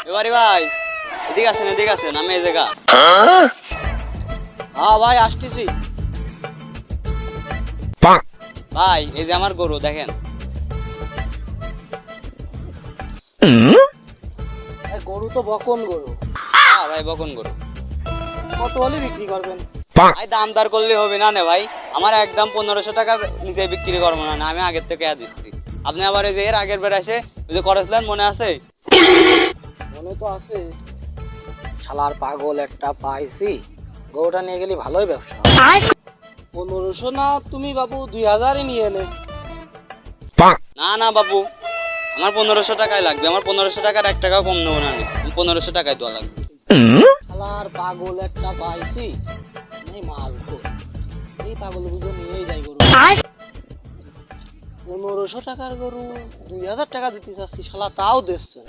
এবারে ভাই এদিকে আসেন আমি এই জায়গা। হ্যাঁ ভাই আসতেছি। ভাই এই যে আমার গরু দেখেন। গরু তো বকন গরু, হ্যাঁ ভাই বকন গরু। কত হলে বিক্রি করবেন? ভাই দাম দর করলে হবে না ভাই, আমার একদম 1500 টাকার নিচে বিক্রি করবো না, আমি আগের থেকে দিচ্ছি। আপনি আবার এই যে এর আগের বার এসে ওই যে করেছিলেন মনে আছে? মনে তো আছে। শালার পাগল একটা পাইছি, গরুটা নিয়ে গেলি ভালোই ব্যবসা। 1500 না তুমি বাবু 2000-ই নিয়ে এলে। না না বাবু, আমার 1500 টাকাই লাগবে, আমার 1500 টাকার 1 টাকাও কম নেবো না আমি, 1500 টাকায় দেওয়া লাগবে। শালার পাগল একটা পাইছি, এই মাল তো এই পাগল বুঝে নিয়েই যাই গরু। 1500 টাকার গরু 2000 টাকা দিতে চাচ্ছি, শালা তাও দিচ্ছে।